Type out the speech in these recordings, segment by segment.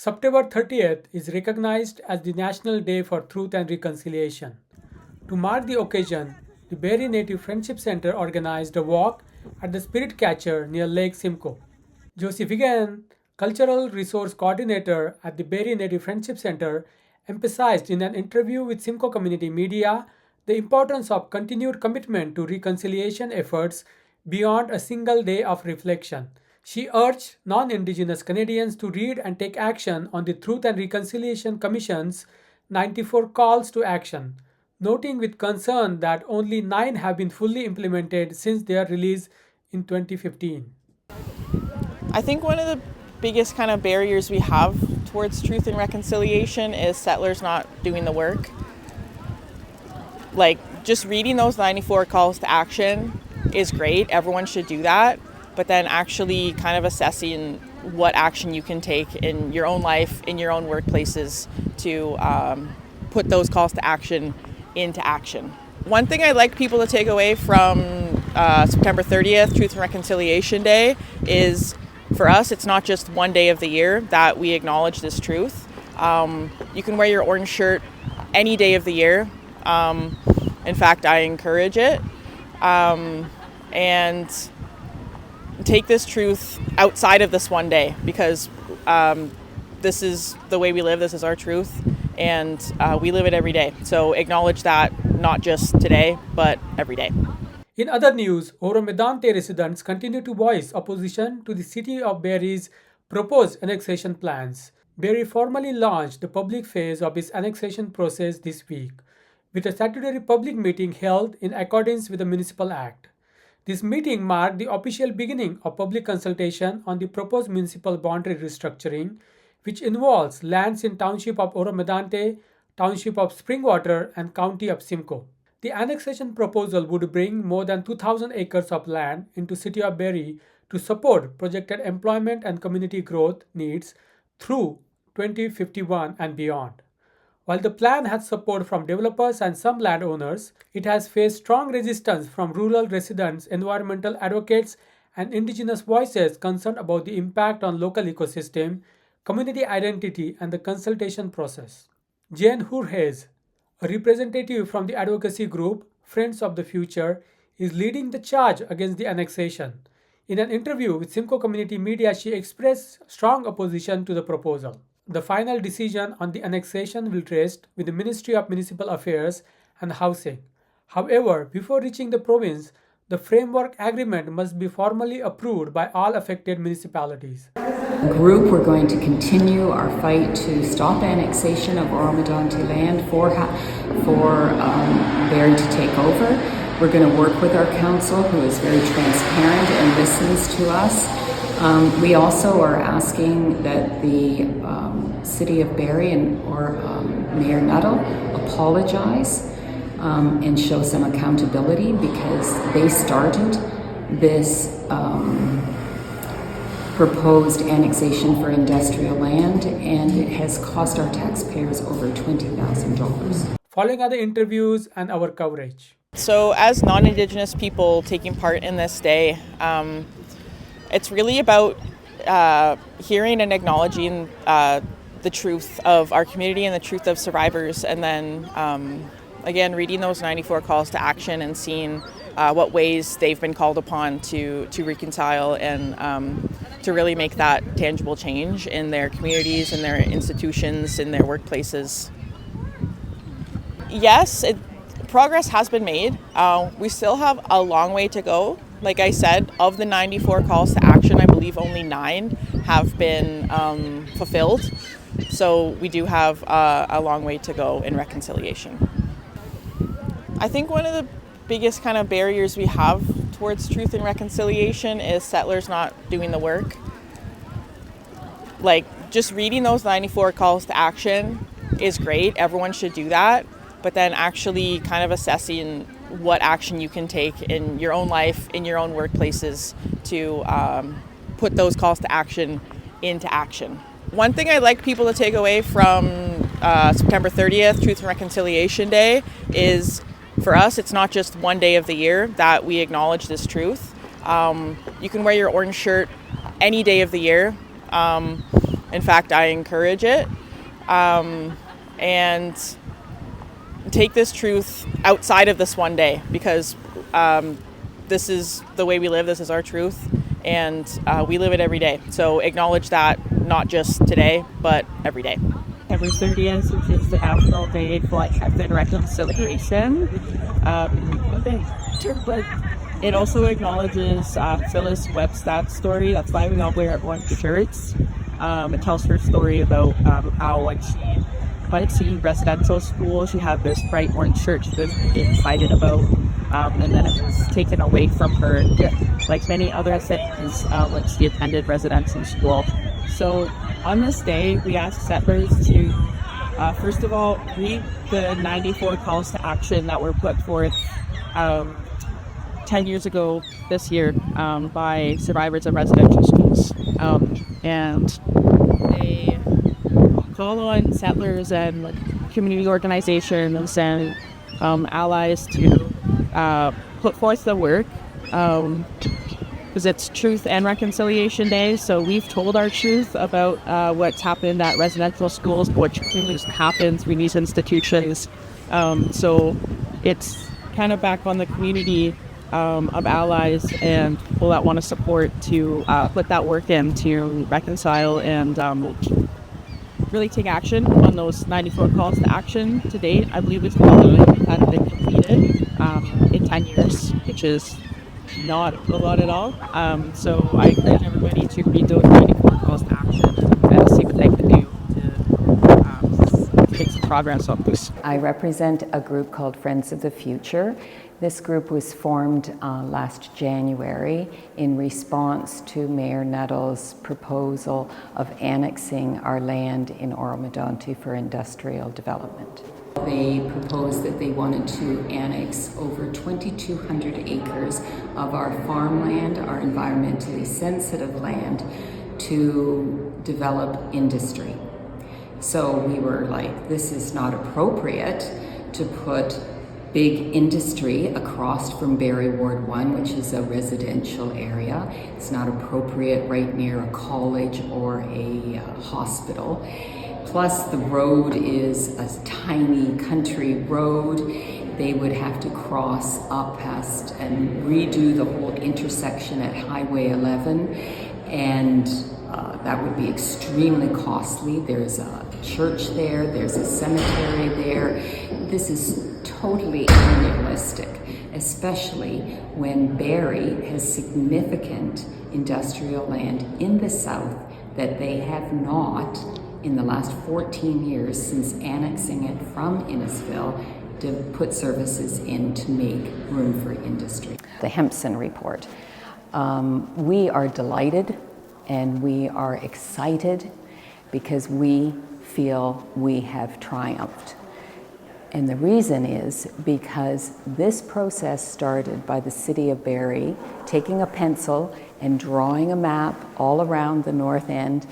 September 30th is recognized as the National Day for Truth and Reconciliation. To mark the occasion, the Barrie Native Friendship Centre organized a walk at the Spirit Catcher near Lake Simcoe. Josie Fiegehen, Cultural Resource Coordinator at the Barrie Native Friendship Centre, emphasized in an interview with Simcoe Community Media the importance of continued commitment to reconciliation efforts beyond a single day of reflection. She urged non-Indigenous Canadians to read and take action on the Truth and Reconciliation Commission's 94 calls to action, noting with concern that only 9 have been fully implemented since their release in 2015. I think one of the biggest kind of barriers we have towards truth and reconciliation is settlers not doing the work. Like, just reading those 94 calls to action is great. Everyone should do that. But then actually kind of assessing what action you can take in your own life, in your own workplaces to put those calls to action into action. One thing I'd like people to take away from September 30th, Truth and Reconciliation Day, is for us, it's not just one day of the year that we acknowledge this truth. You can wear your orange shirt any day of the year. In fact, I encourage it. And take this truth outside of this one day, because this is the way we live, this is our truth, and we live it every day. So acknowledge that, not just today, but every day. In other news, Oro-Medonte residents continue to voice opposition to the City of Barrie's proposed annexation plans. Barrie formally launched the public phase of its annexation process this week, with a statutory public meeting held in accordance with the Municipal Act. This meeting marked the official beginning of public consultation on the proposed municipal boundary restructuring, which involves lands in Township of Oro-Medonte, Township of Springwater, and County of Simcoe. The annexation proposal would bring more than 2,000 acres of land into City of Barrie to support projected employment and community growth needs through 2051 and beyond. While the plan has support from developers and some landowners, it has faced strong resistance from rural residents, environmental advocates, and Indigenous voices concerned about the impact on local ecosystem, community identity, and the consultation process. Jane Hurhez, a representative from the advocacy group Friends of the Future, is leading the charge against the annexation. In an interview with Simcoe Community Media, she expressed strong opposition to the proposal. The final decision on the annexation will rest with the Ministry of Municipal Affairs and Housing. However, before reaching the province, the framework agreement must be formally approved by all affected municipalities. Group, we're going to continue our fight to stop annexation of Oro-Medonte land for Barrie to take over. We're going to work with our council, who is very transparent and listens to us. We also are asking that the City of Barrie or Mayor Nuttall apologize and show some accountability, because they started this proposed annexation for industrial land, and it has cost our taxpayers over $20,000. Following other interviews and our coverage. So as non-Indigenous people taking part in this day, it's really about hearing and acknowledging the truth of our community and the truth of survivors, and then again reading those 94 calls to action and seeing what ways they've been called upon to reconcile and to really make that tangible change in their communities, in their institutions, in their workplaces. Yes, progress has been made. We still have a long way to go. Like I said, of the 94 calls to action, I believe only 9 have been fulfilled. So we do have a long way to go in reconciliation. I think one of the biggest kind of barriers we have towards truth and reconciliation is settlers not doing the work. Like, just reading those 94 calls to action is great. Everyone should do that. But then actually kind of assessing what action you can take in your own life, in your own workplaces to put those calls to action into action. One thing I'd like people to take away from September 30th, Truth and Reconciliation Day, is for us, it's not just one day of the year that we acknowledge this truth. You can wear your orange shirt any day of the year. In fact, I encourage it. And take this truth outside of this one day, because this is the way we live. This is our truth, and we live it every day. So acknowledge that, not just today, but every day. Every 30th, which is the National Day for Acceptance and Reconciliation. But it also acknowledges Phyllis Webstad's story. That's why we all wear orange shirts. It tells her story about how when she went to residential school, she had this bright orange shirt she was excited about, and then it was taken away from her, like many other things, when she attended residential school. So on this day, we ask settlers to, first of all, read the 94 calls to action that were put forth 10 years ago this year by survivors of residential schools. And they call on settlers and community organizations and allies to put forth the work, because it's Truth and Reconciliation Day. So we've told our truth about what's happened at residential schools, what happens through these institutions. So it's kind of back on the community of allies and people that want to support to put that work in to reconcile and really take action on those 94 calls to action to date. I believe it's probably had been completed in 10 years, which is not a lot at all. So I encourage everybody to read those 94 calls to action and see what they can do to make some progress on this. I represent a group called Friends of the Future. This group was formed last January in response to Mayor Nuttall's proposal of annexing our land in Oro-Medonte for industrial development. They proposed that they wanted to annex over 2,200 acres of our farmland, our environmentally sensitive land, to develop industry. So we were like, this is not appropriate to put big industry across from Barrie Ward 1, which is a residential area. It's not appropriate right near a college or a hospital. Plus the road is a tiny country road. They would have to cross up past and redo the whole intersection at Highway 11, and that would be extremely costly. There's a church there, there's a cemetery there. This is totally unrealistic, especially when Barrie has significant industrial land in the south that they have not, in the last 14 years since annexing it from Innisfil, to put services in to make room for industry. The Hempson report. We are delighted and we are excited because we feel we have triumphed. And the reason is because this process started by the city of Barrie taking a pencil and drawing a map all around the north end,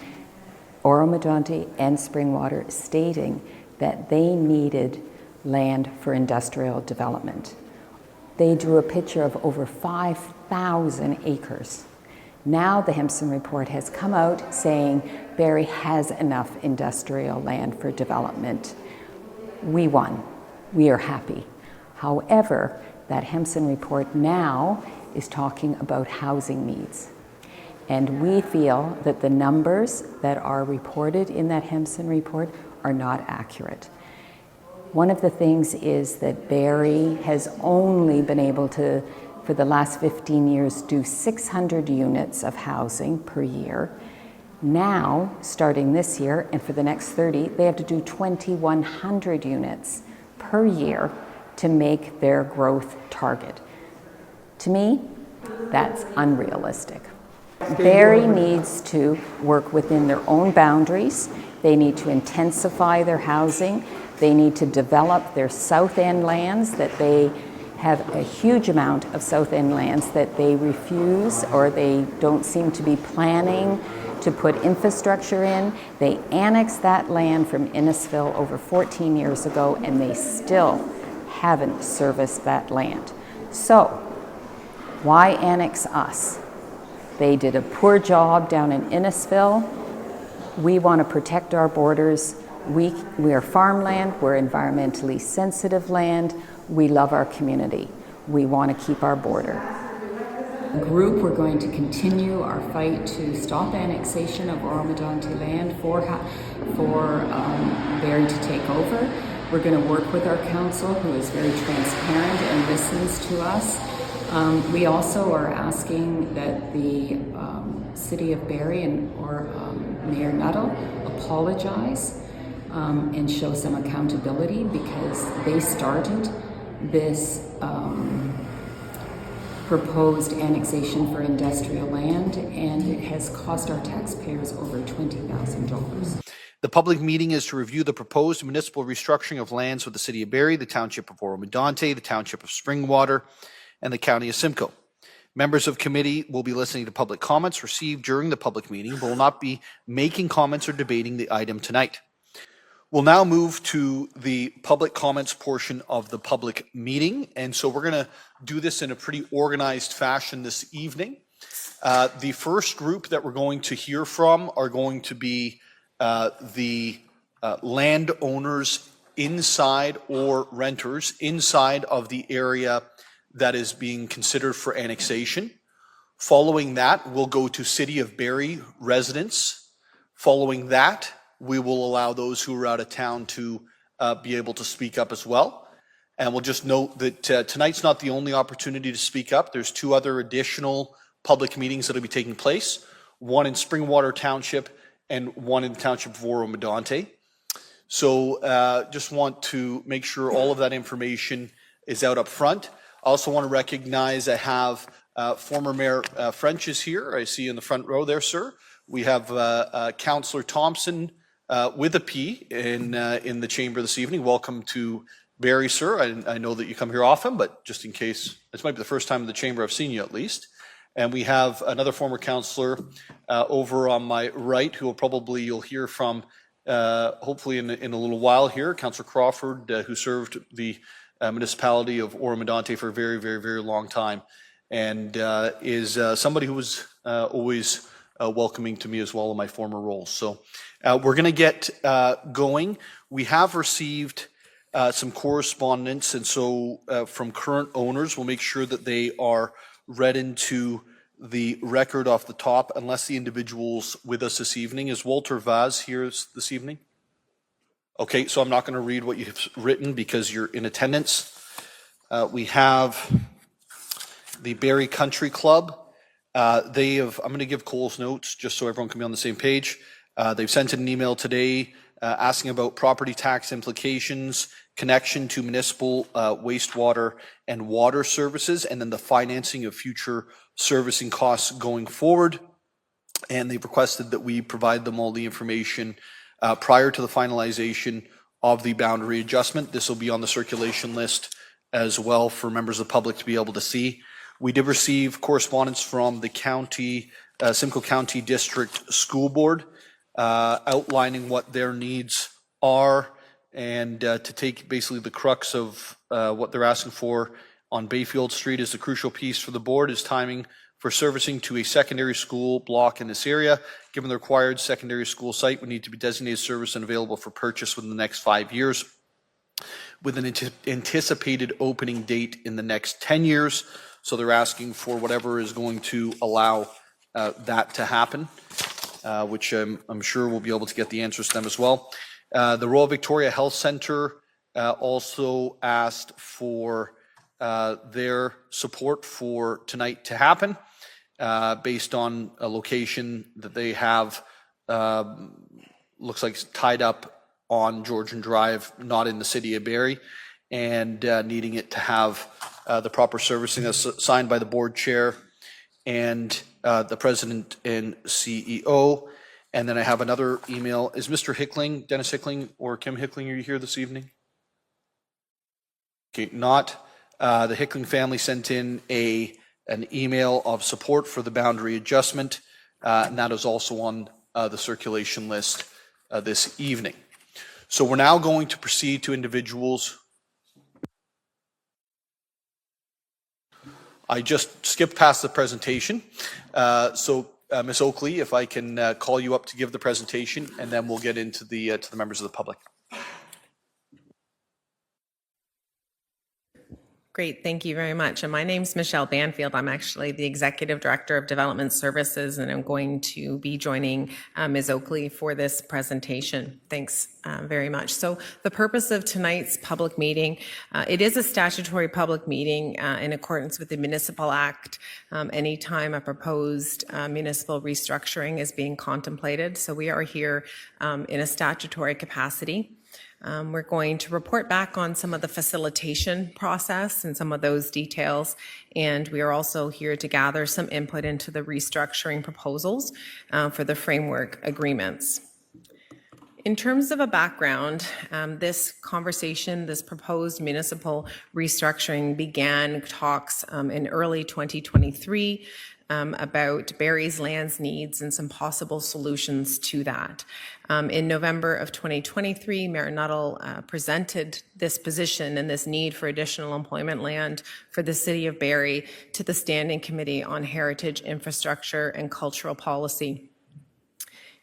Oro-Medonte and Springwater, stating that they needed land for industrial development. They drew a picture of over 5,000 acres. Now the Hempson report has come out saying Barrie has enough industrial land for development. We won. We are happy. However, that Hempson report now is talking about housing needs. And we feel that the numbers that are reported in that Hempson report are not accurate. One of the things is that Barrie has only been able to, for the last 15 years, do 600 units of housing per year. Now, starting this year and for the next 30, they have to do 2,100 units per year to make their growth target. To me, that's unrealistic. Barrie needs to work within their own boundaries. They need to intensify their housing. They need to develop their South End lands, that they have a huge amount of South End lands that they refuse or they don't seem to be planning to put infrastructure in. They annexed that land from Innisfil over 14 years ago and they still haven't serviced that land. So, why annex us? They did a poor job down in Innisfil. We want to protect our borders. We are farmland, we're environmentally sensitive land, we love our community. We want to keep our border. Group, we're going to continue our fight to stop annexation of Oro-Medonte land for Barrie to take over. We're going to work with our council, who is very transparent and listens to us. We also are asking that the City of Barrie or Mayor Nuttall apologize and show some accountability, because they started this proposed annexation for industrial land, and it has cost our taxpayers over $20,000. The public meeting is to review the proposed municipal restructuring of lands with the City of Barrie, the Township of Oro-Medonte, the Township of Springwater, and the County of Simcoe. Members of committee will be listening to public comments received during the public meeting, but will not be making comments or debating the item tonight. We'll now move to the public comments portion of the public meeting. And so we're going to do this in a pretty organized fashion this evening. The first group that we're going to hear from are going to be the landowners inside or renters inside of the area that is being considered for annexation. Following that, we'll go to City of Barrie residents. Following that, we will allow those who are out of town to be able to speak up as well. And we'll just note that tonight's not the only opportunity to speak up. There's two other additional public meetings that will be taking place, one in Springwater Township and one in the Township of Oro-Medonte. So just want to make sure all of that information is out up front. I also want to recognize I have former Mayor French is here. I see you in the front row there, sir. We have Councillor Thompson with a P in the chamber this evening. Welcome to Barrie, sir. I know that you come here often, but just in case, this might be the first time in the chamber I've seen you at least. And we have another former councillor over on my right, who you'll hear from hopefully in a little while here, Councillor Crawford, who served the municipality of Oro-Medonte for a very, very, very long time, and is somebody who was always welcoming to me as well in my former roles. So we're going to get going. We have received some correspondence, and so from current owners, we'll make sure that they are read into the record off the top, unless the individuals with us this evening. Is Walter Vaz here this evening? Okay, so I'm not going to read what you've written because you're in attendance. We have the Barrie Country Club. I'm going to give Cole's notes just so everyone can be on the same page. They've sent an email today asking about property tax implications, connection to municipal wastewater and water services, and then the financing of future servicing costs going forward. And they've requested that we provide them all the information prior to the finalization of the boundary adjustment. This will be on the circulation list as well for members of the public to be able to see. We did receive correspondence from the county, Simcoe County District School Board, outlining what their needs are, and to take basically the crux of what they're asking for on Bayfield Street is the crucial piece for the board is timing for servicing to a secondary school block in this area. Given the required secondary school site would need to be designated service and available for purchase within the next 5 years, with an anticipated opening date in the next 10 years. So they're asking for whatever is going to allow that to happen, which I'm sure we'll be able to get the answers to them as well. The Royal Victoria Health Centre also asked for their support for tonight to happen, based on a location that they have, looks like it's tied up on Georgian Drive, not in the city of Barrie, and needing it to have the proper servicing as signed by the board chair and the president and CEO. And then I have another email. Is Mr. Hickling, Dennis Hickling, or Kim Hickling, are you here this evening? Okay, not. The Hickling family sent in an email of support for the boundary adjustment, and that is also on the circulation list this evening. So we're now going to proceed to individuals. I just skipped past the presentation. So Ms. Oakley, if I can call you up to give the presentation, and then we'll get into the to the members of the public. Great, thank you very much. And my name is Michelle Banfield. I'm actually the Executive Director of Development Services, and I'm going to be joining Ms. Oakley for this presentation. Thanks very much. So the purpose of tonight's public meeting, it is a statutory public meeting in accordance with the Municipal Act. Anytime a proposed municipal restructuring is being contemplated. So we are here in a statutory capacity. We're going to report back on some of the facilitation process and some of those details, and we are also here to gather some input into the restructuring proposals for the framework agreements. In terms of a background, this conversation, this proposed municipal restructuring began talks in early 2023 about Barrie's lands needs and some possible solutions to that. In November of 2023, Mayor Nuttall presented this position and this need for additional employment land for the City of Barrie to the Standing Committee on Heritage, Infrastructure and Cultural Policy.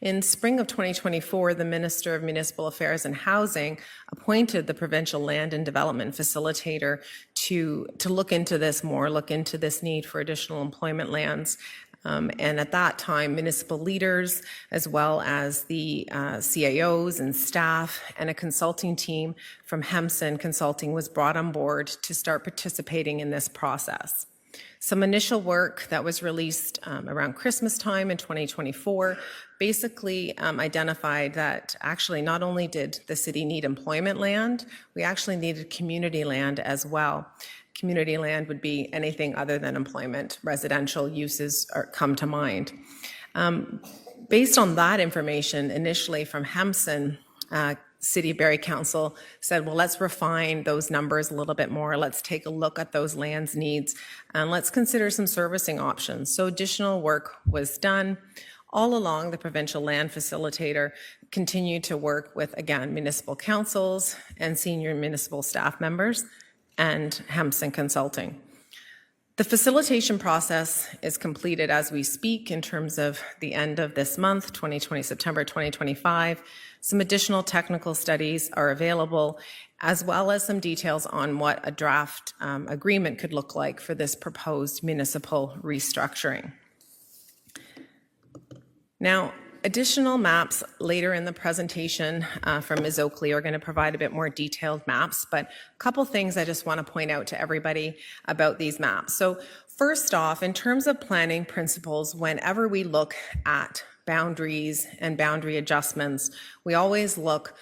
In spring of 2024, the Minister of Municipal Affairs and Housing appointed the Provincial Land and Development Facilitator to look into this more, look into this need for additional employment lands. And at that time, municipal leaders, as well as the CAOs and staff and a consulting team from Hemson Consulting was brought on board to start participating in this process. Some initial work that was released around Christmas time in 2024 basically identified that actually not only did the city need employment land, we actually needed community land as well. Community land would be anything other than employment. Residential uses come to mind. Based on that information, initially from Hemson, City of Barrie Council said, well, let's refine those numbers a little bit more. Let's take a look at those lands needs and let's consider some servicing options. So additional work was done. All along, the Provincial Land Facilitator continued to work with, again, municipal councils and senior municipal staff members and Hemson Consulting. The facilitation process is completed as we speak in terms of the end of this month, September 2025. Some additional technical studies are available, as well as some details on what a draft agreement could look like for this proposed municipal restructuring. Now, additional maps later in the presentation from Ms. Oakley are going to provide a bit more detailed maps, but a couple things I just want to point out to everybody about these maps. So first off, in terms of planning principles, whenever we look at boundaries and boundary adjustments, we always look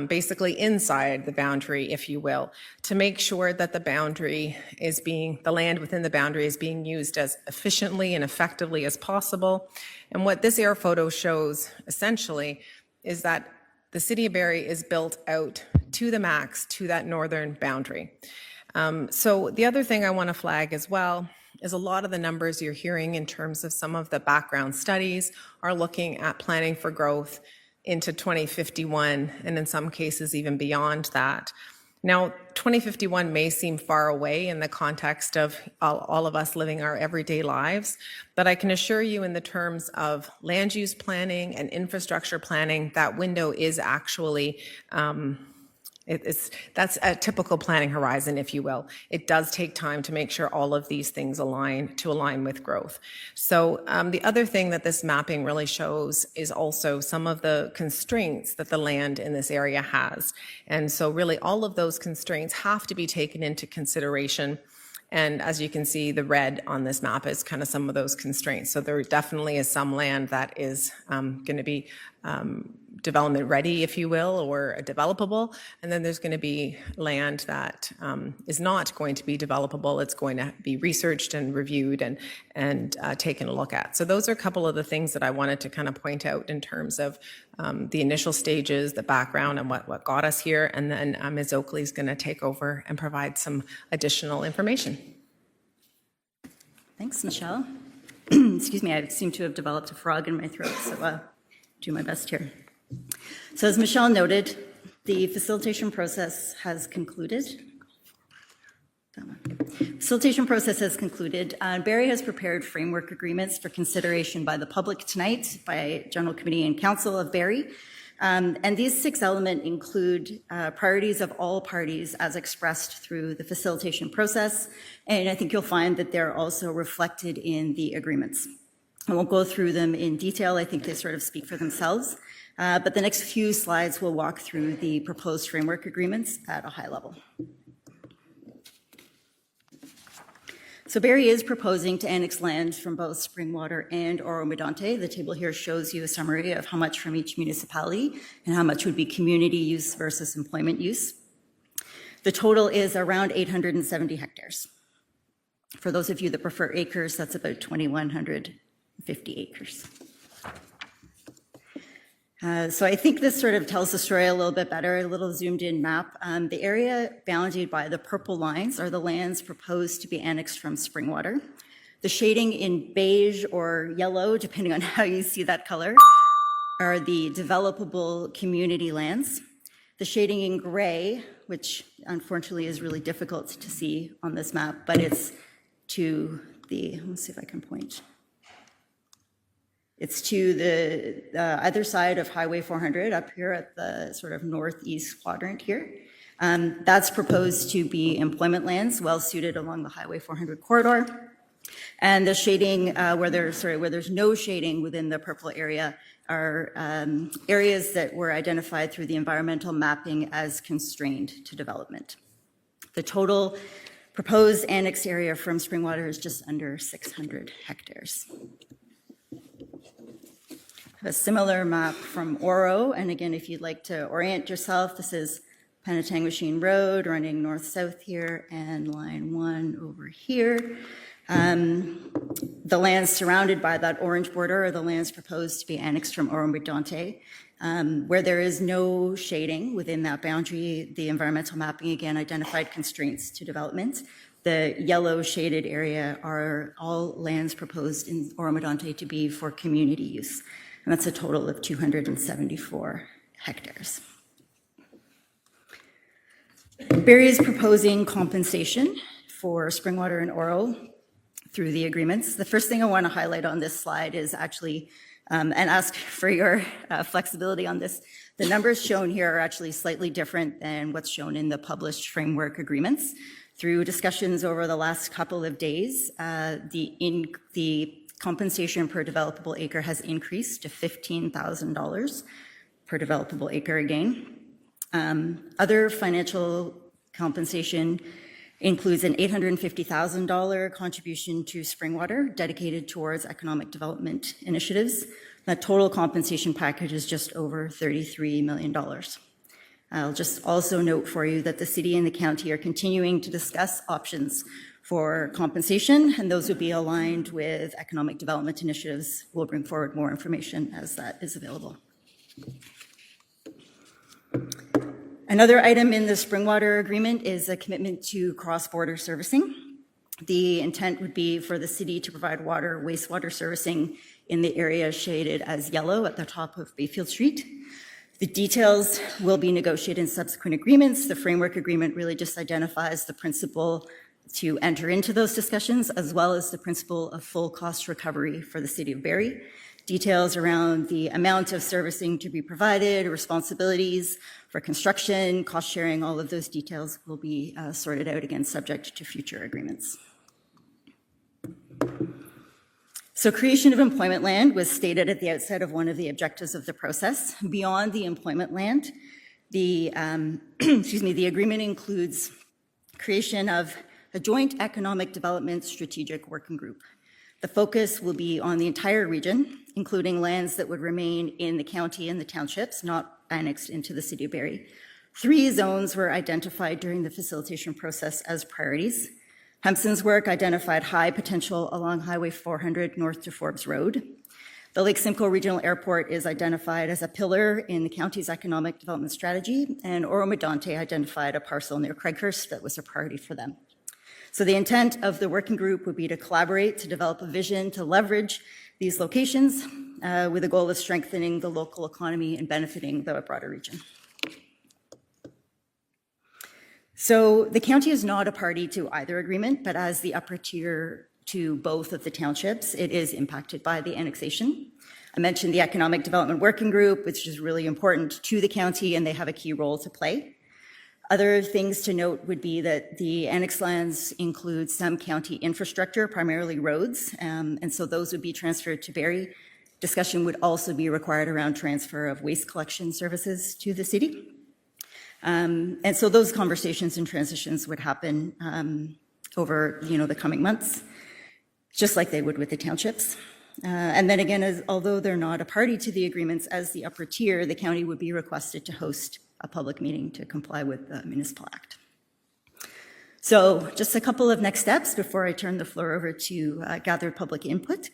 basically inside the boundary, if you will, to make sure that the land within the boundary is being used as efficiently and effectively as possible. And what this air photo shows essentially is that the City of Barrie is built out to the max to that northern boundary. So the other thing I want to flag as well is a lot of the numbers you're hearing in terms of some of the background studies are looking at planning for growth into 2051, and in some cases even beyond that. Now, 2051 may seem far away in the context of all of us living our everyday lives, but I can assure you in the terms of land use planning and infrastructure planning, that window is actually that's a typical planning horizon, if you will. It does take time to make sure all of these things align with growth. So the other thing that this mapping really shows is also some of the constraints that the land in this area has. And so really all of those constraints have to be taken into consideration. And as you can see, the red on this map is kind of some of those constraints. So there definitely is some land that is going to be development ready, if you will, or developable. And then there's going to be land that is not going to be developable. It's going to be researched and reviewed and taken a look at. So those are a couple of the things that I wanted to kind of point out in terms of the initial stages, the background, and what got us here. And then Ms. Oakley is going to take over and provide some additional information. Thanks, Michelle. Excuse me, I seem to have developed a frog in my throat, so do my best here. So as Michelle noted, the facilitation process has concluded. Facilitation process has concluded. Barrie has prepared framework agreements for consideration by the public tonight, by General Committee and Council of Barrie. And these 6 elements include priorities of all parties as expressed through the facilitation process. And I think you'll find that they're also reflected in the agreements. I won't go through them in detail. I think they sort of speak for themselves. But the next few slides will walk through the proposed framework agreements at a high level. So Barrie is proposing to annex lands from both Springwater and Oro-Medonte. The table here shows you a summary of how much from each municipality and how much would be community use versus employment use. The total is around 870 hectares. For those of you that prefer acres, that's about 2,150 acres. So I think this sort of tells the story a little bit better, a little zoomed in map. The area bounded by the purple lines are the lands proposed to be annexed from Springwater. The shading in beige or yellow, depending on how you see that color, are the developable community lands. The shading in gray, which unfortunately is really difficult to see on this map, but it's to the, let's see if I can point. It's to the other side of Highway 400 up here at the sort of northeast quadrant here. That's proposed to be employment lands well suited along the Highway 400 corridor. And the shading where there's no shading within the purple area are areas that were identified through the environmental mapping as constrained to development. The total proposed annexed area from Springwater is just under 600 hectares. A similar map from Oro, and again, if you'd like to orient yourself, this is Penetang Road running north-south here, and line 1 over here. The lands surrounded by that orange border are the lands proposed to be annexed from Oro-Medonte. Where there is no shading within that boundary, the environmental mapping again identified constraints to development. The yellow shaded area are all lands proposed in Oro-Medonte to be for community use. And that's a total of 274 hectares. Barrie is proposing compensation for Springwater and Oro through the agreements. The first thing I want to highlight on this slide is actually, and ask for your flexibility on this, the numbers shown here are actually slightly different than what's shown in the published framework agreements. Through discussions over the last couple of days, the compensation per developable acre has increased to $15,000 per developable acre again. Other financial compensation includes an $850,000 contribution to Springwater dedicated towards economic development initiatives. That total compensation package is just over $33 million. I'll just also note for you that the city and the county are continuing to discuss options for compensation, and those would be aligned with economic development initiatives. We'll bring forward more information as that is available. Another item in the Springwater agreement is a commitment to cross-border servicing. The intent would be for the city to provide water, wastewater servicing in the area shaded as yellow at the top of Bayfield Street. The details will be negotiated in subsequent agreements. The framework agreement really just identifies the principle to enter into those discussions, as well as the principle of full cost recovery for the city of Barrie. Details around the amount of servicing to be provided, responsibilities for construction, cost sharing, all of those details will be sorted out, again, subject to future agreements. So creation of employment land was stated at the outset of one of the objectives of the process. Beyond the employment land, the agreement includes creation of a joint economic development strategic working group. The focus will be on the entire region, including lands that would remain in the county and the townships, not annexed into the city of Barrie. 3 zones were identified during the facilitation process as priorities. Hempson's work identified high potential along Highway 400 north to Forbes Road. The Lake Simcoe Regional Airport is identified as a pillar in the county's economic development strategy, and Oro-Medonte identified a parcel near Craighurst that was a priority for them. So the intent of the working group would be to collaborate to develop a vision to leverage these locations with the goal of strengthening the local economy and benefiting the broader region. So the county is not a party to either agreement, but as the upper tier to both of the townships, it is impacted by the annexation. I mentioned the Economic Development Working Group, which is really important to the county, and they have a key role to play. Other things to note would be that the annexed lands include some county infrastructure, primarily roads, and so those would be transferred to Barrie. Discussion would also be required around transfer of waste collection services to the city. And so those conversations and transitions would happen over the coming months, just like they would with the townships. And then again, although they're not a party to the agreements, as the upper tier, the county would be requested to host a public meeting to comply with the Municipal Act. So just a couple of next steps before I turn the floor over to gathered public input.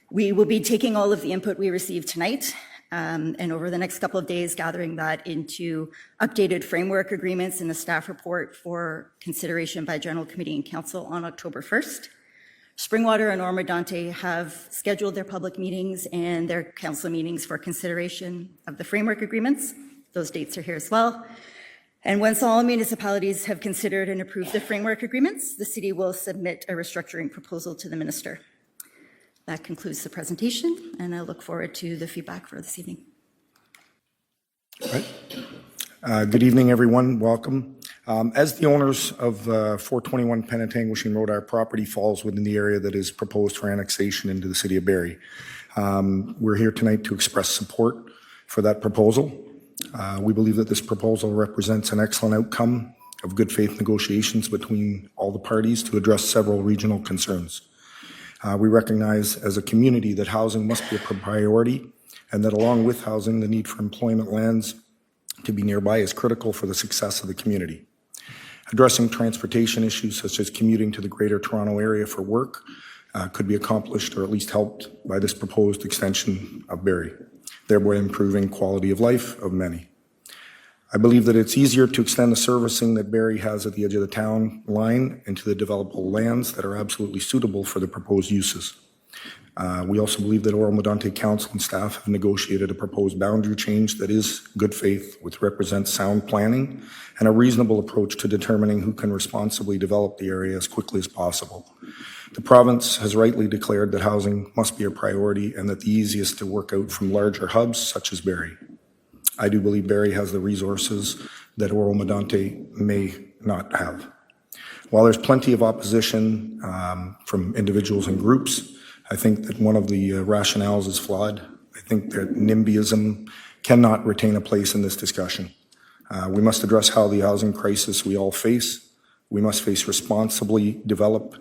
We will be taking all of the input we received tonight and over the next couple of days, gathering that into updated framework agreements in a staff report for consideration by General Committee and Council on October 1st. Springwater and Oro-Medonte have scheduled their public meetings and their council meetings for consideration of the framework agreements. Those dates are here as well. And once all municipalities have considered and approved the framework agreements, the city will submit a restructuring proposal to the minister. That concludes the presentation, and I look forward to the feedback for this evening. Good evening, everyone. Welcome. As the owners of 421 Penetanguishene Road, our property falls within the area that is proposed for annexation into the city of Barrie. We're here tonight to express support for that proposal. We believe that this proposal represents an excellent outcome of good faith negotiations between all the parties to address several regional concerns. We recognize as a community that housing must be a priority, and that along with housing, the need for employment lands to be nearby is critical for the success of the community. Addressing transportation issues such as commuting to the Greater Toronto Area for work could be accomplished or at least helped by this proposed extension of Barrie, thereby improving quality of life of many. I believe that it's easier to extend the servicing that Barrie has at the edge of the town line into the developable lands that are absolutely suitable for the proposed uses. We also believe that Oro-Medonte Council and staff have negotiated a proposed boundary change that is good faith, which represents sound planning and a reasonable approach to determining who can responsibly develop the area as quickly as possible. The province has rightly declared that housing must be a priority and that the easiest to work out from larger hubs such as Barrie. I do believe Barrie has the resources that Oro-Medonte may not have. While there's plenty of opposition from individuals and groups, I think that one of the rationales is flawed. I think that NIMBYism cannot retain a place in this discussion. We must address how the housing crisis we all face. We must responsibly develop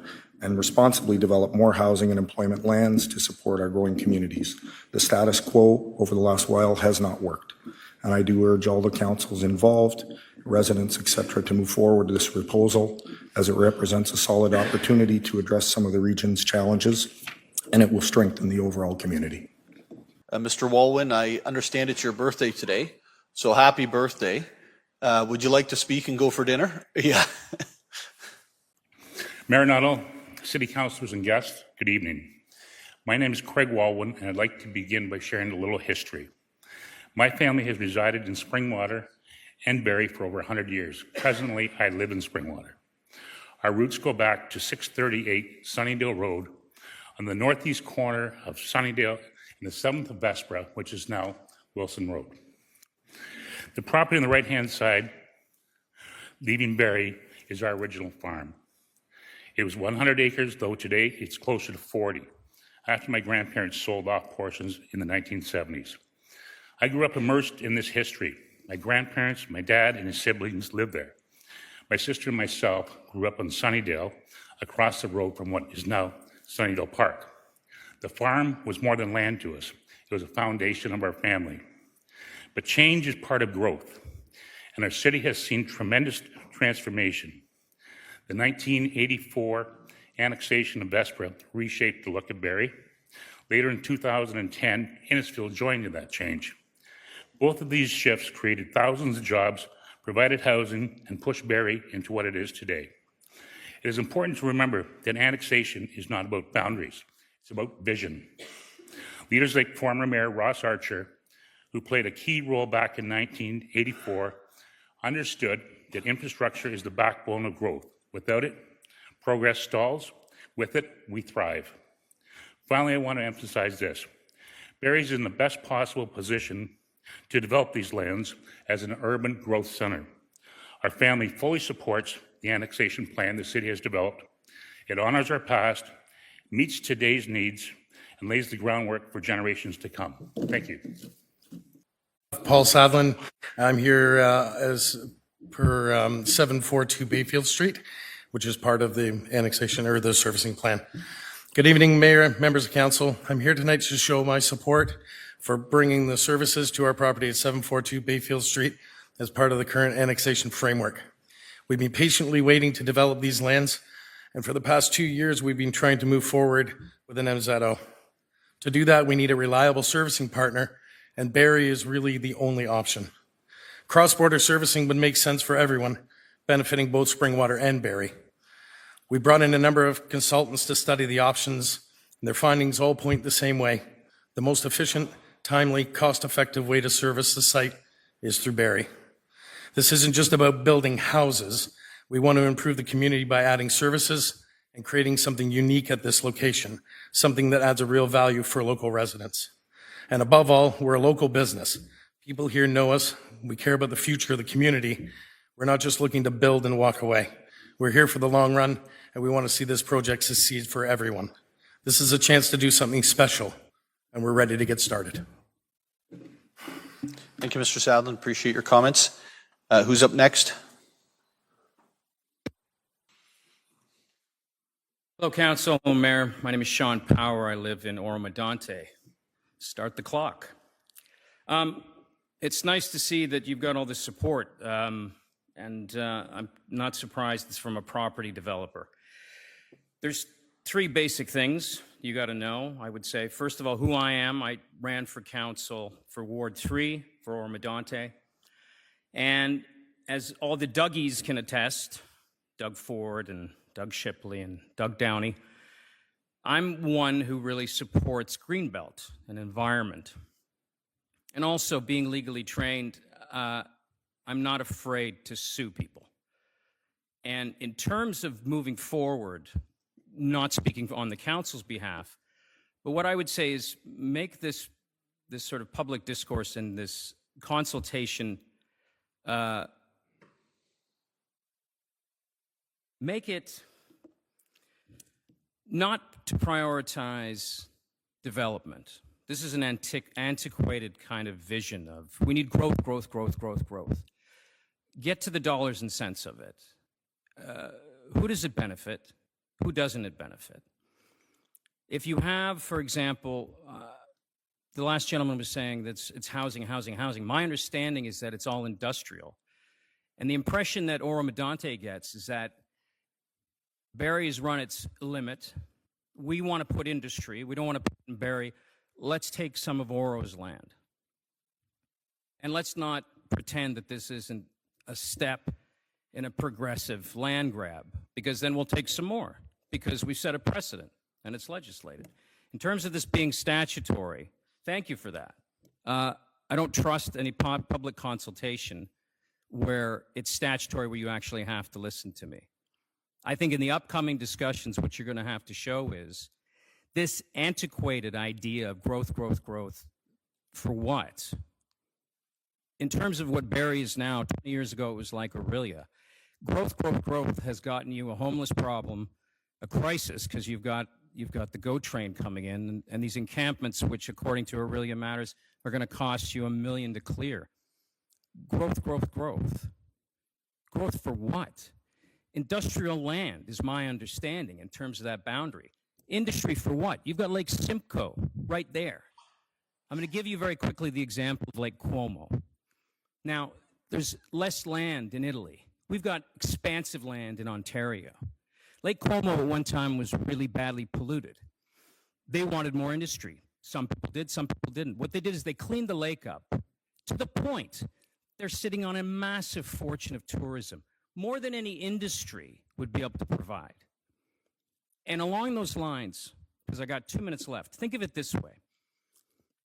more housing and employment lands to support our growing communities. The status quo over the last while has not worked. And I do urge all the councils involved, residents, etc., to move forward with this proposal as it represents a solid opportunity to address some of the region's challenges, and it will strengthen the overall community. Mr. Walwyn, I understand it's your birthday today, so happy birthday. Would you like to speak and go for dinner? Yeah. Mayor Nuttall, city councilors and guests, good evening. My name is Craig Walwyn, and I'd like to begin by sharing a little history. My family has resided in Springwater and Barrie for over 100 years. Presently, I live in Springwater. Our roots go back to 638 Sunnydale Road on the northeast corner of Sunnydale in the 7th of Vespra, which is now Wilson Road. The property on the right-hand side, leaving Barrie, is our original farm. It was 100 acres, though today it's closer to 40, after my grandparents sold off portions in the 1970s. I grew up immersed in this history. My grandparents, my dad, and his siblings lived there. My sister and myself grew up on Sunnydale, across the road from what is now Sunnydale Park. The farm was more than land to us. It was a foundation of our family. But change is part of growth, and our city has seen tremendous transformation. The 1984 annexation of Vespra reshaped the look of Barrie. Later in 2010, Innisfil joined in that change. Both of these shifts created thousands of jobs, provided housing, and pushed Barrie into what it is today. It is important to remember that annexation is not about boundaries. It's about vision. Leaders like former Mayor Ross Archer, who played a key role back in 1984, understood that infrastructure is the backbone of growth. Without it, progress stalls. With it, we thrive. Finally, I want to emphasize this. Barrie is in the best possible position to develop these lands as an urban growth center. Our family fully supports the annexation plan the city has developed. It honors our past, meets today's needs, and lays the groundwork for generations to come. Thank you. Paul Sadlin. I'm here as per 742 Bayfield Street, which is part of the annexation or the servicing plan. Good evening, Mayor, members of Council. I'm here tonight to show my support for bringing the services to our property at 742 Bayfield Street as part of the current annexation framework. We've been patiently waiting to develop these lands, and for the past 2 years, we've been trying to move forward with an MZO. To do that, we need a reliable servicing partner, and Barrie is really the only option. Cross-border servicing would make sense for everyone, benefiting both Springwater and Barrie. We brought in a number of consultants to study the options, and their findings all point the same way. The most efficient, timely, cost-effective way to service the site is through Barrie. This isn't just about building houses. We want to improve the community by adding services and creating something unique at this location, something that adds a real value for local residents. And above all, we're a local business. People here know us. We care about the future of the community. We're not just looking to build and walk away. We're here for the long run, and we want to see this project succeed for everyone. This is a chance to do something special, and we're ready to get started. Thank you, Mr. Sadlin. Appreciate your comments. Who's up next? Hello, Council, Mayor. My name is Sean Power. I live in Oro-Medonte. Start the clock. It's nice to see that you've got all this support, and I'm not surprised it's from a property developer. There's three basic things you got to know, I would say. First of all, who I am. I ran for council for Ward 3 for Oro-Medonte. And as all the Dougies can attest, Doug Ford and Doug Shipley and Doug Downey, I'm one who really supports Greenbelt and environment. And also being legally trained, I'm not afraid to sue people. And in terms of moving forward, not speaking on the council's behalf, but what I would say is make this sort of public discourse and this consultation, make it not to prioritize development. This is an antiquated kind of vision of we need growth, growth, growth, growth, growth. Get to the dollars and cents of it. Who does it benefit? Who doesn't it benefit? If you have, for example, the last gentleman was saying that it's housing, housing, housing. My understanding is that it's all industrial. And the impression that Oro-Medonte gets is that Barrie has run its limit. We want to put industry. We don't want to put in Barrie. Let's take some of Oro's land. And let's not pretend that this isn't a step in a progressive land grab, because then we'll take some more, because we've set a precedent and it's legislated. In terms of this being statutory, thank you for that. I don't trust any public consultation where it's statutory, where you actually have to listen to me. I think in the upcoming discussions, what you're going to have to show is this antiquated idea of growth, growth, growth, for what? In terms of what Barrie is now, 20 years ago it was like Aurelia. Growth, growth, growth has gotten you a homeless problem, a crisis, because you've got the GO train coming in, and these encampments, which according to Aurelia Matters, are going to cost you $1 million to clear. Growth, growth, growth. Growth for what? Industrial land is my understanding in terms of that boundary. Industry for what? You've got Lake Simcoe right there. I'm going to give you very quickly the example of Lake Como. Now, there's less land in Italy. We've got expansive land in Ontario. Lake Como at one time was really badly polluted. They wanted more industry. Some people did, some people didn't. What they did is they cleaned the lake up to the point they're sitting on a massive fortune of tourism, more than any industry would be able to provide. And along those lines, because I got 2 minutes left, think of it this way.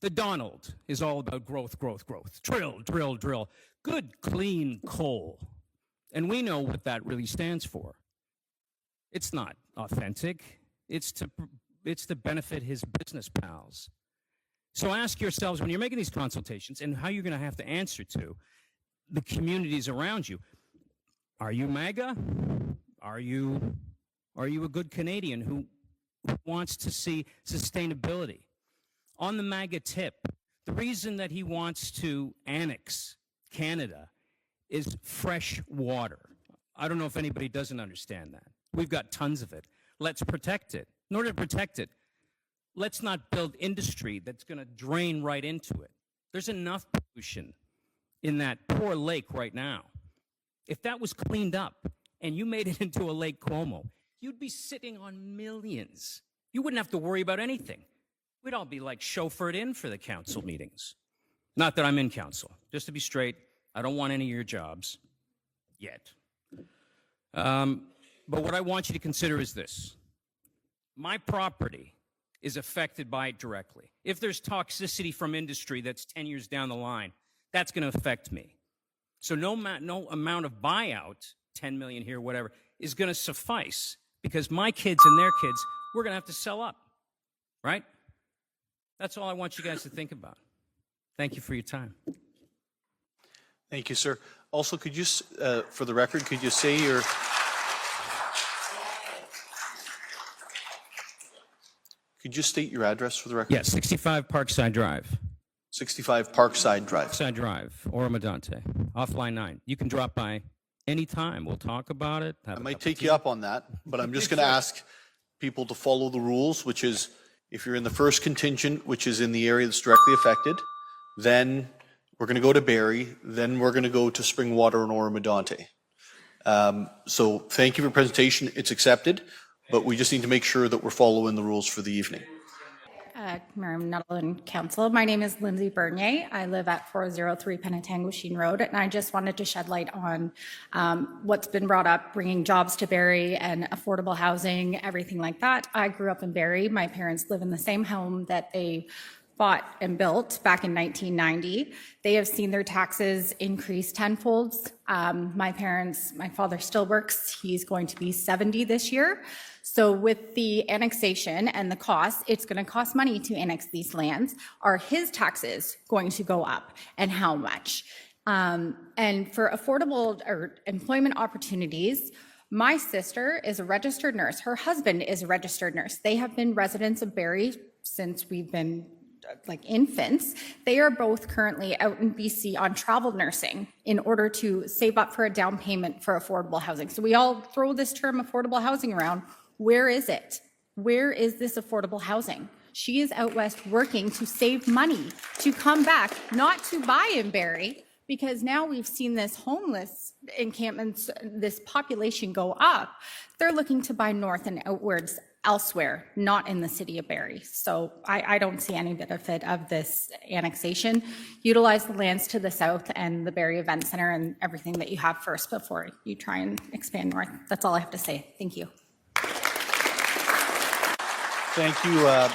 The Donald is all about growth, growth, growth. Drill, drill, drill. Good, clean coal. And we know what that really stands for. It's not authentic. It's to benefit his business pals. So ask yourselves, when you're making these consultations, and how you're going to have to answer to the communities around you, are you MAGA? Are you a good Canadian who wants to see sustainability? On the MAGA tip, the reason that he wants to annex Canada is fresh water. I don't know if anybody doesn't understand that. We've got tons of it. Let's protect it. In order to protect it, let's not build industry that's going to drain right into it. There's enough pollution in that poor lake right now. If that was cleaned up and you made it into a Lake Como, you'd be sitting on millions. You wouldn't have to worry about anything. We'd all be like chauffeured in for the council meetings. Not that I'm in council. Just to be straight, I don't want any of your jobs yet. But what I want you to consider is this. My property is affected by it directly. If there's toxicity from industry that's 10 years down the line, that's going to affect me. So no amount of buyout, 10 million here, whatever, is going to suffice, because my kids and their kids, we're going to have to sell up, right? That's all I want you guys to think about. Thank you for your time. Thank you, sir. Also, could you, for the record, could you say your... Could you state your address for the record? Yes, 65 Parkside Drive. 65 Parkside Drive. Parkside Drive, Oro-Medonte, off line 9. You can drop by anytime. We'll talk about it. I might take you up on that, but I'm just going to ask people to follow the rules, which is if you're in the first contingent, which is in the area that's directly affected, then we're going to go to Barrie, then we're going to go to Springwater and Oro-Medonte. So thank you for your presentation. It's accepted, but we just need to make sure that we're following the rules for the evening. Madam Nuttall Council. My name is Lindsay Bernier. I live at 403 Penetanguishene Road, and I just wanted to shed light on what's been brought up, bringing jobs to Barrie and affordable housing, everything like that. I grew up in Barrie. My parents live in the same home that they bought and built back in 1990. They have seen their taxes increase tenfold. My father still works. He's going to be 70 this year. So with the annexation and the cost, it's going to cost money to annex these lands. Are his taxes going to go up, and how much? And for affordable or employment opportunities, my sister is a registered nurse. Her husband is a registered nurse. They have been residents of Barrie since we've been like infants. They are both currently out in BC on travel nursing in order to save up for a down payment for affordable housing. So we all throw this term affordable housing around. Where is it? Where is this affordable housing? She is out west working to save money to come back, not to buy in Barrie, because now we've seen this homeless encampments, this population go up. They're looking to buy north and outwards elsewhere, not in the city of Barrie. So I don't see any benefit of this annexation. Utilize the lands to the south and the Barrie Event Centre and everything that you have first before you try and expand north. That's all I have to say. Thank you. Thank you.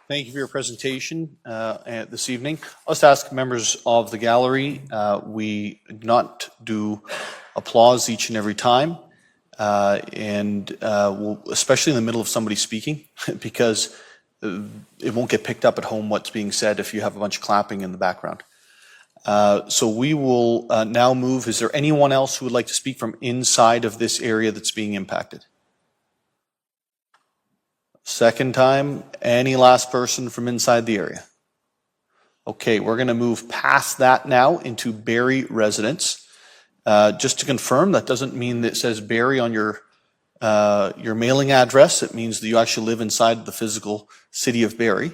Thank you for your presentation this evening. Let's ask members of the gallery. We not do applause each and every time, we'll, especially in the middle of somebody speaking, because it won't get picked up at home what's being said if you have a bunch of clapping in the background. So we will now move. Is there anyone else who would like to speak from inside of this area that's being impacted? Second time, any last person from inside the area? Okay, we're going to move past that now into Barrie residents. Just to confirm, that doesn't mean that it says Barrie on your mailing address. It means that you actually live inside the physical city of Barrie.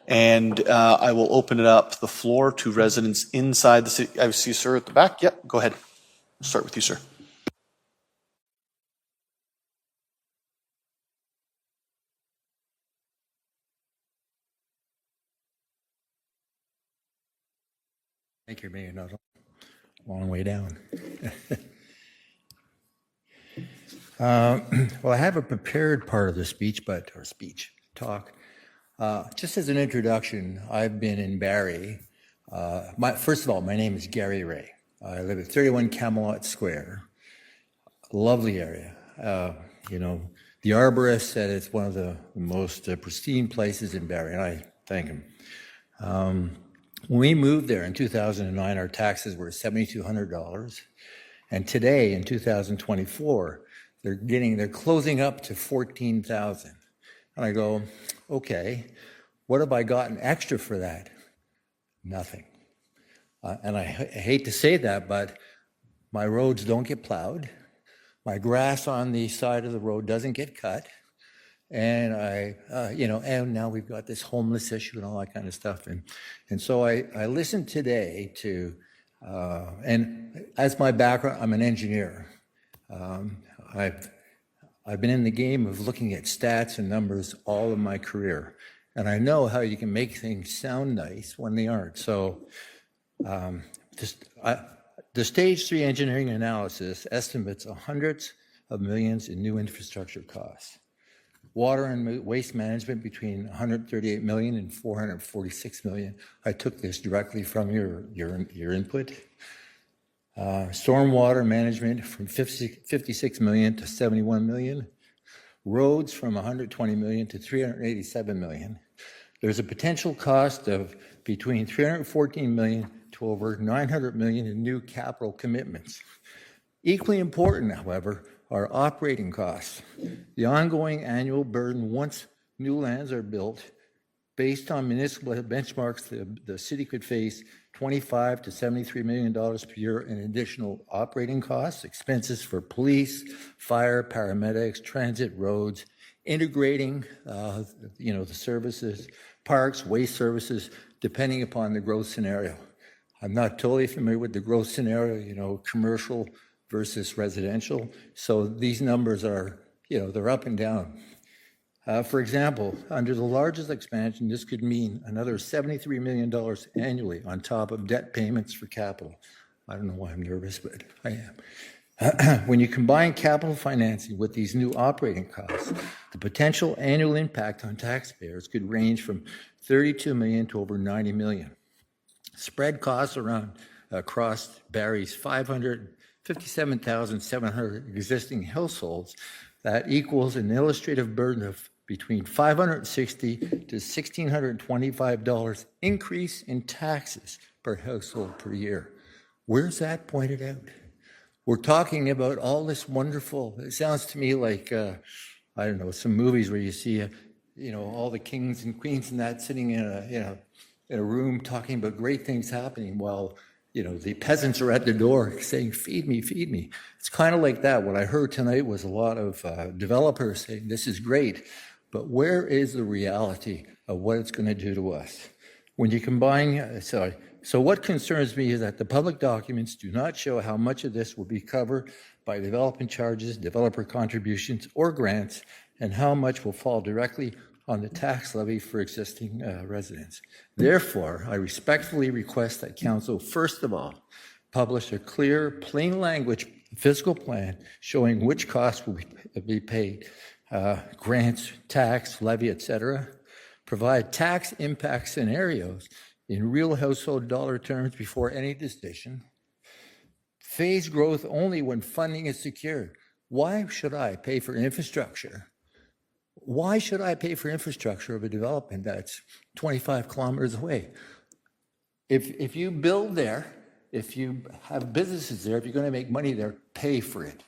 And I will open it up the floor to residents inside the city. I see sir at the back. Yep, go ahead. Start with you, sir. Thank you, Mayor Nuttall. Long way down. Well, I have a prepared part of the speech, talk, Just as an introduction, I've been in Barrie. First of all, my name is Gary Ray. I live at 31 Camelot Square. Lovely area. The arborist said it's one of the most pristine places in Barrie, and I thank him. When we moved there in 2009, our taxes were $7,200, and today in 2024, they're closing up to $14,000. And I go, okay, what have I gotten extra for that? Nothing. And I hate to say that, but my roads don't get plowed. My grass on the side of the road doesn't get cut. And and now we've got this homeless issue and all that kind of stuff. And so I listened today to, and as my background, I'm an engineer. I've been in the game of looking at stats and numbers all of my career. And I know how you can make things sound nice when they aren't. So the Stage 3 engineering analysis estimates hundreds of millions in new infrastructure costs. Water and waste management between 138 million and 446 million. I took this directly from your input. Stormwater management from 56 million to 71 million. Roads from 120 million to 387 million. There's a potential cost of between 314 million to over 900 million in new capital commitments. Equally important, however, are operating costs. The ongoing annual burden once new lands are built, based on municipal benchmarks, the city could face $25 to $73 million per year in additional operating costs, expenses for police, fire, paramedics, transit, roads, integrating the services, parks, waste services, depending upon the growth scenario. I'm not totally familiar with the growth scenario, commercial versus residential. So these numbers are, they're up and down. For example, under the largest expansion, this could mean another $73 million annually on top of debt payments for capital. I don't know why I'm nervous, but I am. When you combine capital financing with these new operating costs, the potential annual impact on taxpayers could range from 32 million to over 90 million. Spread costs across Barrie's 557,700 existing households, that equals an illustrative burden of between $560 to $1,625 increase in taxes per household per year. Where's that pointed out? We're talking about all this wonderful, it sounds to me like, I don't know, some movies where you see, all the kings and queens and that sitting in a room talking about great things happening while, the peasants are at the door saying, feed me, feed me. It's kind of like that. What I heard tonight was a lot of developers saying, this is great, but where is the reality of what it's going to do to us? When you combine, so what concerns me is that the public documents do not show how much of this will be covered by development charges, developer contributions, or grants, and how much will fall directly on the tax levy for existing residents. Therefore, I respectfully request that Council, first of all, publish a clear, plain language fiscal plan showing which costs will be paid, grants, tax, levy, etc. Provide tax impact scenarios in real household dollar terms before any decision. Phase growth only when funding is secured. Why should I pay for infrastructure? Why should I pay for infrastructure of a development that's 25 kilometers away? If you build there, if you have businesses there, if you're going to make money there, pay for it.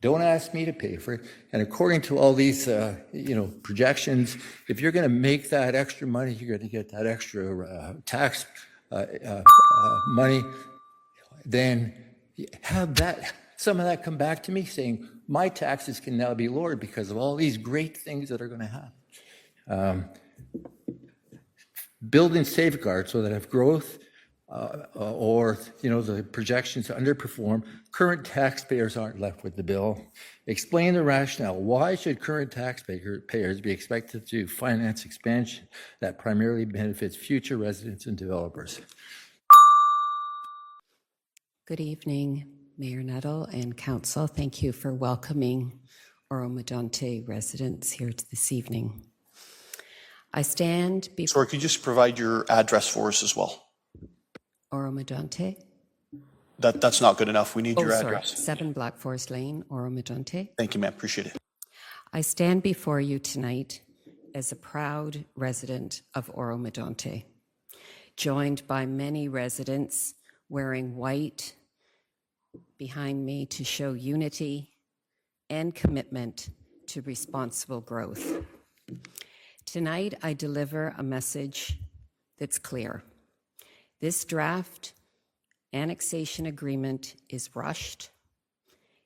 Don't ask me to pay for it. And according to all these, projections, if you're going to make that extra money, you're going to get that extra tax money. Then have some of that come back to me saying, my taxes can now be lowered because of all these great things that are going to happen. Building safeguards so that if growth or the projections underperform, current taxpayers aren't left with the bill. Explain the rationale. Why should current taxpayers be expected to finance expansion that primarily benefits future residents and developers? Good evening, Mayor Nuttall and Council. Thank you for welcoming Oro-Medonte residents here this evening. I stand before Sorry, could you just provide your address for us as well? Oro-Medonte. That's not good enough. We need your Sorry, address. 7 Black Forest Lane, Oro-Medonte. Thank you, ma'am. Appreciate it. I stand before you tonight as a proud resident of Oro-Medonte, joined by many residents wearing white behind me to show unity and commitment to responsible growth. Tonight, I deliver a message that's clear. This draft annexation agreement is rushed.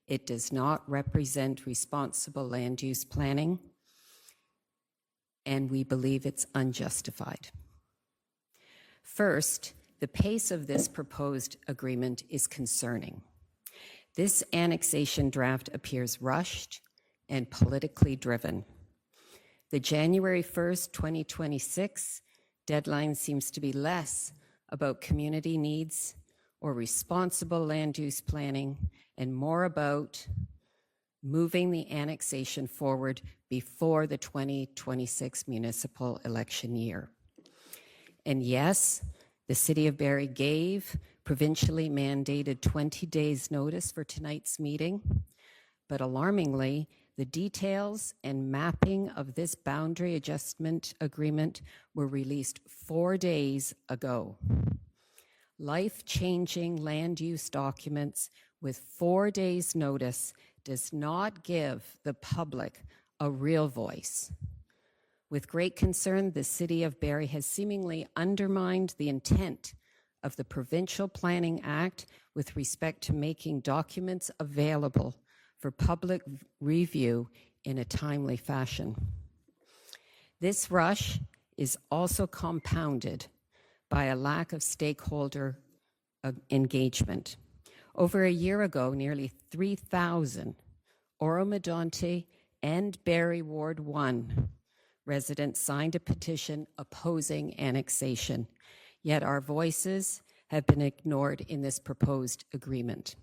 It does not represent responsible land use planning, and we believe it's unjustified. First, the pace of this proposed agreement is concerning. This annexation draft appears rushed and politically driven. The January 1st, 2026 deadline seems to be less about community needs or responsible land use planning and more about moving the annexation forward before the 2026 municipal election year. And yes, the City of Barrie gave provincially mandated 20 days notice for tonight's meeting, but alarmingly, the details and mapping of this boundary adjustment agreement were released 4 days ago. Life-changing land use documents with 4 days notice does not give the public a real voice. With great concern, the City of Barrie has seemingly undermined the intent of the Provincial Planning Act with respect to making documents available for public review in a timely fashion. This rush is also compounded by a lack of stakeholder engagement. Over a year ago, nearly 3,000 Oro-Medonte and Barrie Ward 1 residents signed a petition opposing annexation, yet our voices have been ignored in this proposed agreement.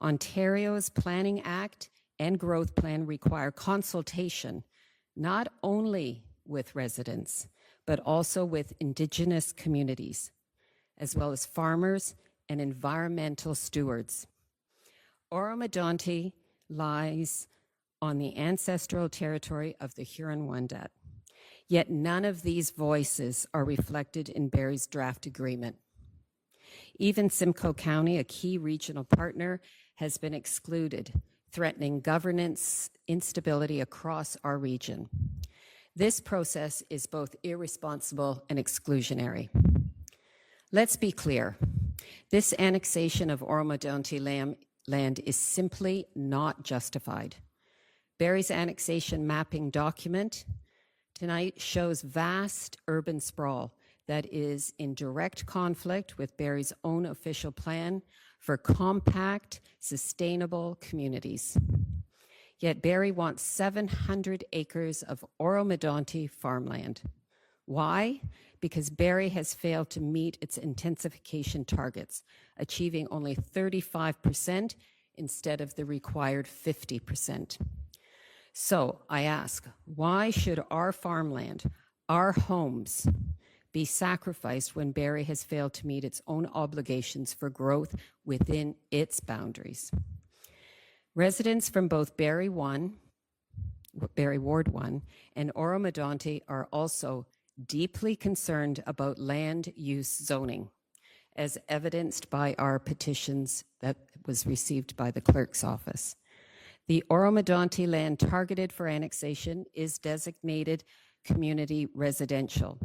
Ontario's Planning Act and Growth Plan require consultation not only with residents, but also with Indigenous communities, as well as farmers and environmental stewards. Oro-Medonte lies on the ancestral territory of the Huron-Wendat, yet none of these voices are reflected in Barrie's draft agreement. Even Simcoe County, a key regional partner, has been excluded, threatening governance instability across our region. This process is both irresponsible and exclusionary. Let's be clear. This annexation of Oro-Medonte land is simply not justified. Barrie's annexation mapping document tonight shows vast urban sprawl that is in direct conflict with Barrie's own official plan for compact, sustainable communities. Yet Barrie wants 700 acres of Oro-Medonte farmland. Why? Because Barrie has failed to meet its intensification targets, achieving only 35% instead of the required 50%. So I ask, why should our farmland, our homes, be sacrificed when Barrie has failed to meet its own obligations for growth within its boundaries? Residents from both Barrie Ward 1 and Oro-Medonte are also deeply concerned about land use zoning, as evidenced by our petitions that was received by the clerk's office. The Oro-Medonte land targeted for annexation is designated community residential,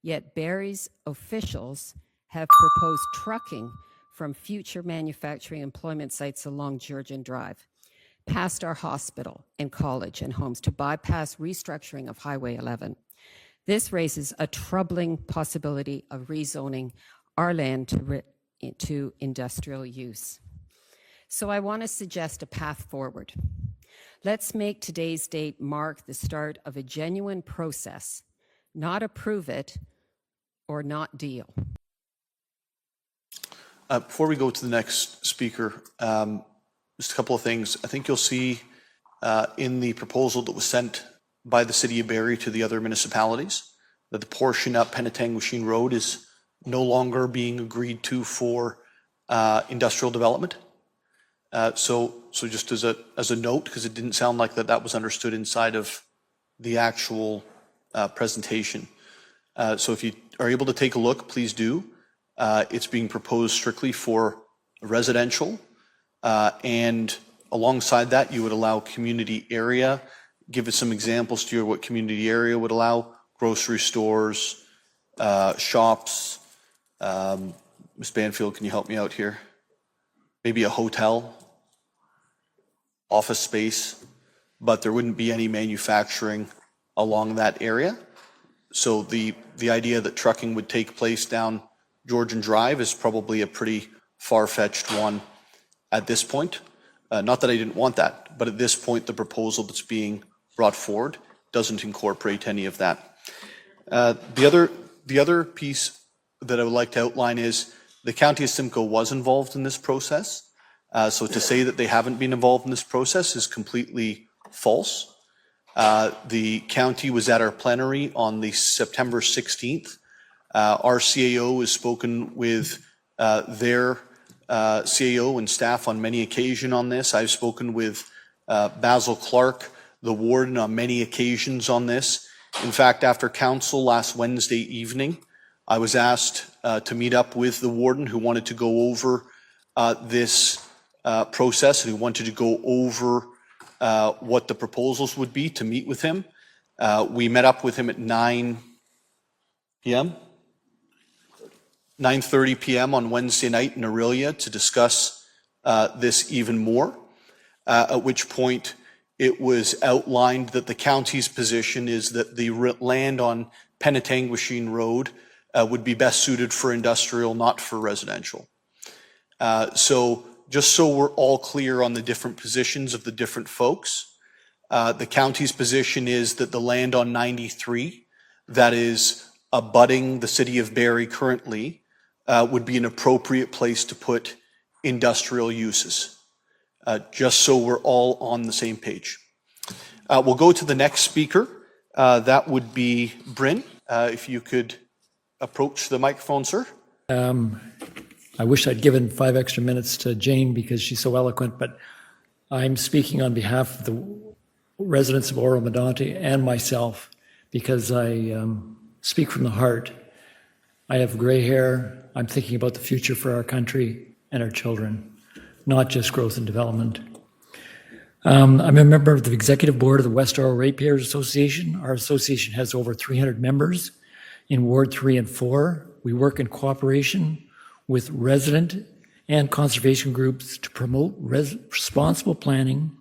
yet Barrie's officials have proposed trucking from future manufacturing employment sites along Georgian Drive, past our hospital and college and homes to bypass restructuring of Highway 11. This raises a troubling possibility of rezoning our land to industrial use. So I want to suggest a path forward. Let's make today's date mark the start of a genuine process, not approve it or not deal. Before we go to the next speaker, just a couple of things. I think you'll see in the proposal that was sent by the City of Barrie to the other municipalities, that the portion up Penetanguishene Road is no longer being agreed to for industrial development. So just as a note, because it didn't sound like that was understood inside of the actual presentation. So if you are able to take a look, please do. It's being proposed strictly for residential, and alongside that, you would allow community area. Give us some examples, Stuart, what community area would allow: grocery stores, shops. Ms. Banfield, can you help me out here? Maybe a hotel, office space, but there wouldn't be any manufacturing along that area. So the idea that trucking would take place down Georgian Drive is probably a pretty far-fetched one at this point. Not that I didn't want that, but at this point, the proposal that's being brought forward doesn't incorporate any of that. The other piece that I would like to outline is the County of Simcoe was involved in this process. So to say that they haven't been involved in this process is completely false. The county was at our plenary on the September 16th. Our CAO has spoken with their CAO and staff on many occasions on this. I've spoken with Basil Clark, the warden, on many occasions on this. In fact, after council last Wednesday evening, I was asked to meet up with the warden, who wanted to go over this process, and who wanted to go over what the proposals would be, to meet with him. We met up with him at 9 p.m. 9:30 p.m. on Wednesday night in Aurelia to discuss this even more, at which point it was outlined that the county's position is that the land on Penetanguishene Road would be best suited for industrial, not for residential. So just so we're all clear on the different positions of the different folks, the county's position is that the land on 93, that is abutting the City of Barrie currently, would be an appropriate place to put industrial uses, just so we're all on the same page. We'll go to the next speaker. That would be Bryn. If you could approach the microphone, sir. I wish I'd given 5 extra minutes to Jane because she's so eloquent, but I'm speaking on behalf of the residents of Oro-Medonte and myself because I speak from the heart. I have gray hair. I'm thinking about the future for our country and our children, not just growth and development. I'm a member of the executive board of the West Oro Ratepayers Association. Our association has over 300 members in Ward 3 and 4. We work in cooperation with resident and conservation groups to promote responsible planning,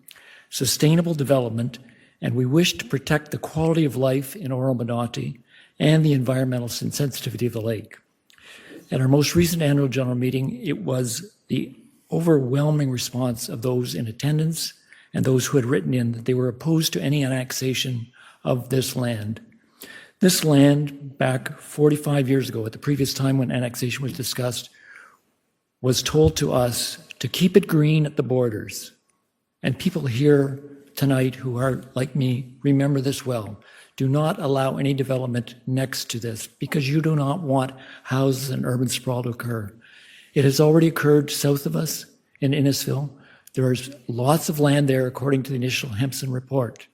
sustainable development, and we wish to protect the quality of life in Oro-Medonte and the environmental sensitivity of the lake. At our most recent annual general meeting, it was the overwhelming response of those in attendance and those who had written in that they were opposed to any annexation of this land. This land, back 45 years ago, at the previous time when annexation was discussed, was told to us to keep it green at the borders. And people here tonight who are like me remember this well. Do not allow any development next to this because you do not want houses and urban sprawl to occur. It has already occurred south of us in Innisfil. There is lots of land there according to the initial Hempson report.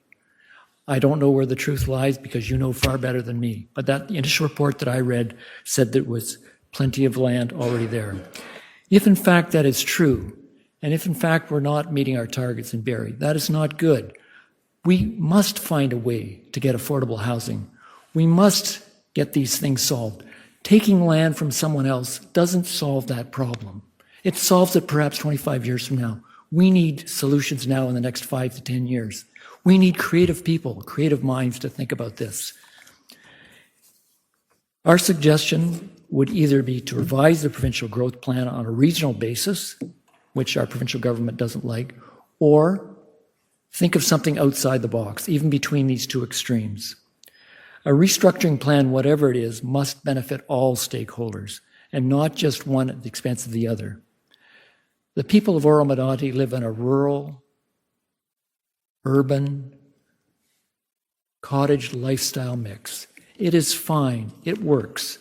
I don't know where the truth lies because you know far better than me, but that initial report that I read said there was plenty of land already there. If in fact that is true, and if in fact we're not meeting our targets in Barrie, that is not good. We must find a way to get affordable housing. We must get these things solved. Taking land from someone else doesn't solve that problem. It solves it perhaps 25 years from now. We need solutions now in the next 5 to 10 years. We need creative people, creative minds to think about this. Our suggestion would either be to revise the provincial growth plan on a regional basis, which our provincial government doesn't like, or think of something outside the box, even between these two extremes. A restructuring plan, whatever it is, must benefit all stakeholders and not just one at the expense of the other. The people of Oro-Medonte live in a rural, urban, cottage lifestyle mix. It is fine. It works.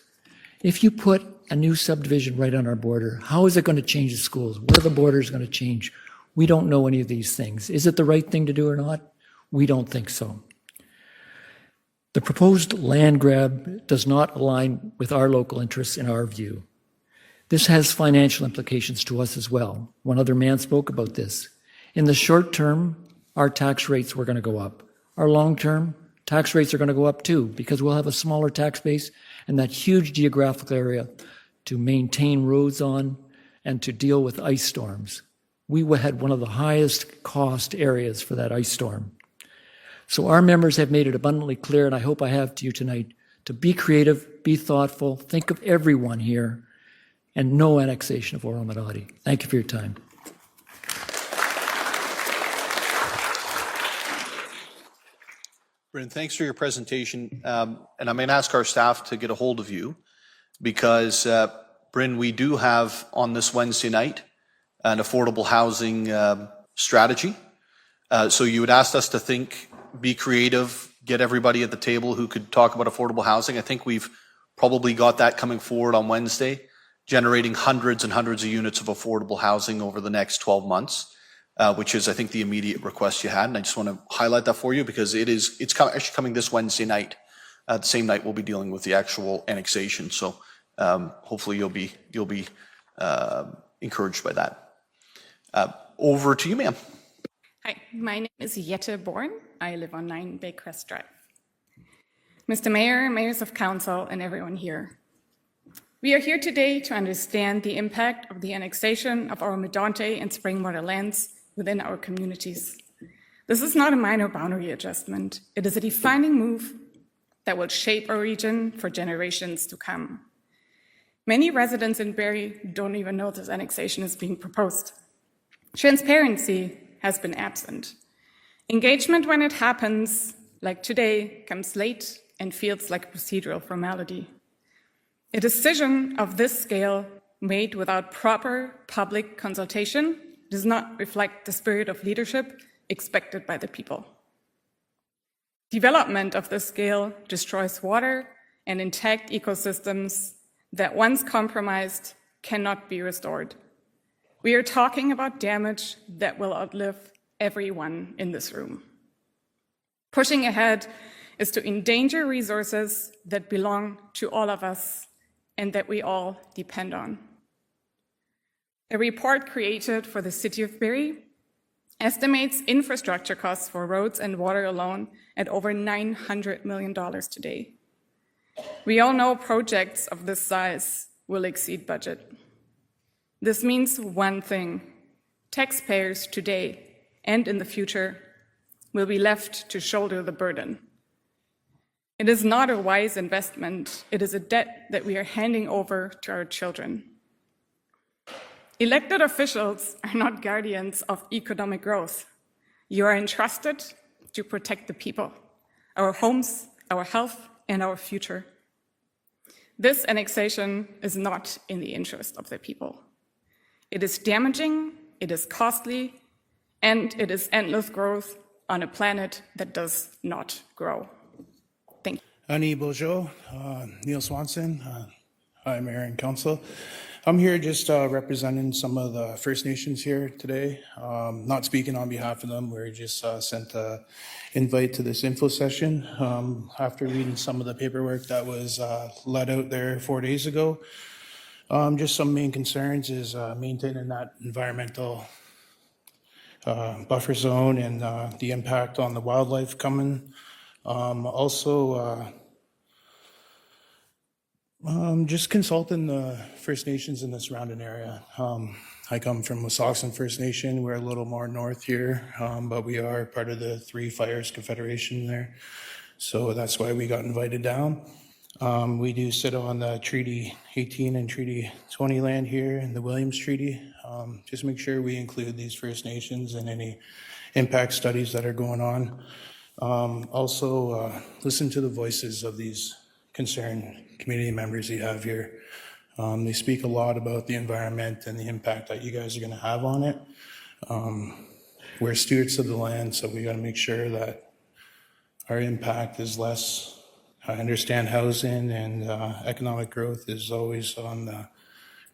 If you put a new subdivision right on our border, how is it going to change the schools? What are the borders going to change? We don't know any of these things. Is it the right thing to do or not? We don't think so. The proposed land grab does not align with our local interests in our view. This has financial implications to us as well. One other man spoke about this. In the short term, our tax rates were going to go up. Our long term, tax rates are going to go up too, because we'll have a smaller tax base and that huge geographical area to maintain roads on and to deal with ice storms. We had one of the highest cost areas for that ice storm. So our members have made it abundantly clear, and I hope I have to you tonight, to be creative, be thoughtful, think of everyone here, and no annexation of Oro-Medonte. Thank you for your time. Bryn, thanks for your presentation. And I'm going to ask our staff to get a hold of you because, Bryn, we do have on this Wednesday night an affordable housing strategy. So you had asked us to think, be creative, get everybody at the table who could talk about affordable housing. I think we've probably got that coming forward on Wednesday, generating hundreds and hundreds of units of affordable housing over the next 12 months. Which is, I think, the immediate request you had. And I just want to highlight that for you because it's actually coming this Wednesday night. The same night we'll be dealing with the actual annexation. So hopefully you'll be encouraged by that. Over to you, ma'am. Hi, my name is Jette Born. I live on 9 Baycrest Drive. Mr. Mayor, mayors of council, and everyone here. We are here today to understand the impact of the annexation of Oro-Medonte and Springwater lands within our communities. This is not a minor boundary adjustment. It is a defining move that will shape our region for generations to come. Many residents in Barrie don't even know this annexation is being proposed. Transparency has been absent. Engagement when it happens, like today, comes late and feels like a procedural formality. A decision of this scale made without proper public consultation does not reflect the spirit of leadership expected by the people. Development of this scale destroys water and intact ecosystems that once compromised cannot be restored. We are talking about damage that will outlive everyone in this room. Pushing ahead is to endanger resources that belong to all of us and that we all depend on. A report created for the City of Barrie estimates infrastructure costs for roads and water alone at over $900 million today. We all know projects of this size will exceed budget. This means one thing: taxpayers today and in the future will be left to shoulder the burden. It is not a wise investment. It is a debt that we are handing over to our children. Elected officials are not guardians of economic growth. You are entrusted to protect the people, our homes, our health, and our future. This annexation is not in the interest of the people. It is damaging, it is costly, and it is endless growth on a planet that does not grow. Thank you. Annie Bojo, Neil Swanson, hi, Mayor and Council. I'm here just representing some of the First Nations here today. Not speaking on behalf of them. We're just sent an invite to this info session after reading some of the paperwork that was let out there 4 days ago. Just some main concerns is maintaining that environmental buffer zone and the impact on the wildlife coming. Just consulting the First Nations in the surrounding area. I come from Wissahickon First Nation. We're a little more north here, but we are part of the Three Fires Confederation there. So that's why we got invited down. We do sit on the Treaty 18 and Treaty 20 land here and the Williams Treaty. Just make sure we include these First Nations in any impact studies that are going on. Listen to the voices of these concerned community members you have here. They speak a lot about the environment and the impact that you guys are going to have on it. We're stewards of the land, so we got to make sure that our impact is less. I understand housing and economic growth is always on the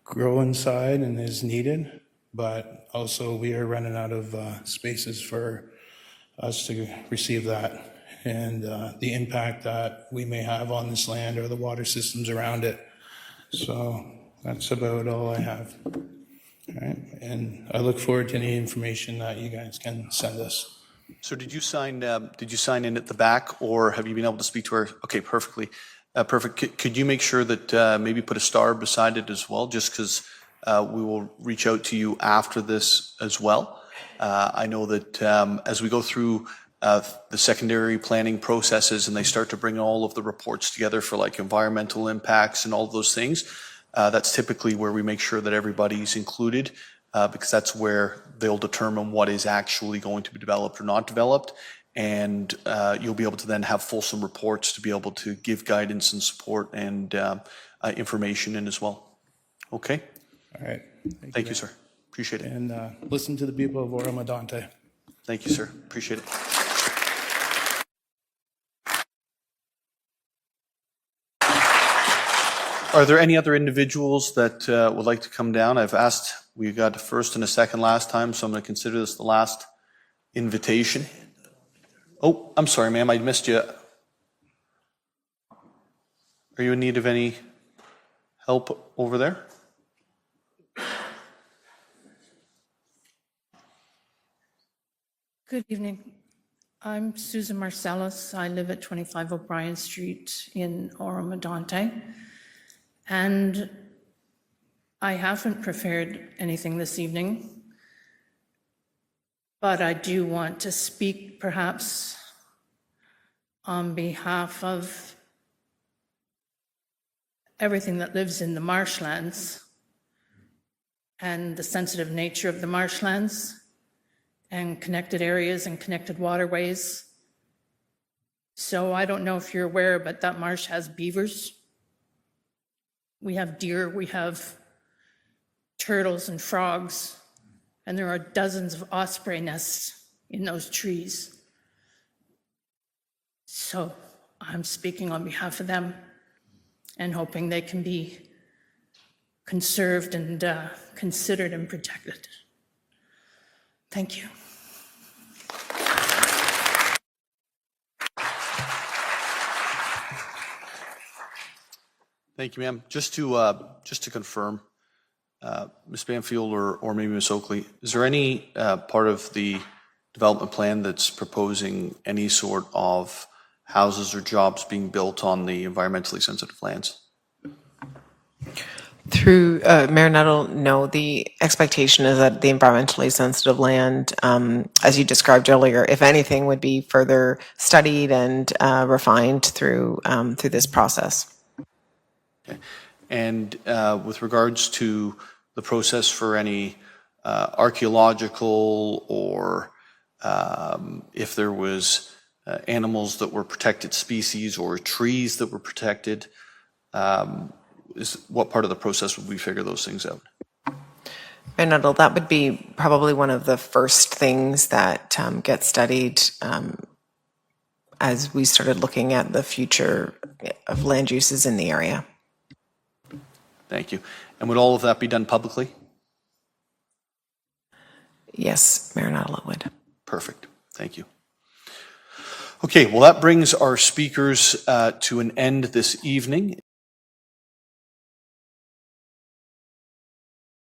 growing side and is needed, but also we are running out of spaces for us to receive that. And the impact that we may have on this land or the water systems around it. So that's about all I have. All right. And I look forward to any information that you guys can send us. So did you sign in at the back, or have you been able to speak to her? Okay, perfectly. Perfect. Could you make sure that maybe put a star beside it as well, just because we will reach out to you after this as well. I know that as we go through the secondary planning processes and they start to bring all of the reports together for like environmental impacts and all of those things, that's typically where we make sure that everybody's included, because that's where they'll determine what is actually going to be developed or not developed. And you'll be able to then have fulsome reports to be able to give guidance and support and information in as well. Okay? All right. Thank you, sir. Appreciate it. And listen to the people of Oro-Medonte. Thank you, sir. Appreciate it. Are there any other individuals that would like to come down? I've asked, we got a first and a second last time, so I'm going to consider this the last invitation. Oh, I'm sorry, ma'am, I missed you. Are you in need of any help over there? Good evening. I'm Susan Marcellus. I live at 25 O'Brien Street in Oro-Medonte. And I haven't prepared anything this evening, but I do want to speak perhaps on behalf of everything that lives in the marshlands and the sensitive nature of the marshlands and connected areas and connected waterways. So I don't know if you're aware, but that marsh has beavers. We have deer, we have turtles and frogs, and there are dozens of osprey nests in those trees. So I'm speaking on behalf of them and hoping they can be conserved and considered and protected. Thank you. Thank you, ma'am. Just to confirm, Ms. Banfield or maybe Ms. Oakley, is there any part of the development plan that's proposing any sort of houses or jobs being built on the environmentally sensitive lands? Through Mayor Nuttall, no, the expectation is that the environmentally sensitive land, as you described earlier, if anything, would be further studied and refined through this process. Okay. And with regards to the process for any archaeological or if there was animals that were protected species or trees that were protected, what part of the process would we figure those things out? Mayor Nuttall, that would be probably one of the first things that get studied as we started looking at the future of land uses in the area. Thank you. And would all of that be done publicly? Yes, Mayor Nuttall, it would. Perfect. Thank you. Okay, well, that brings our speakers to an end this evening.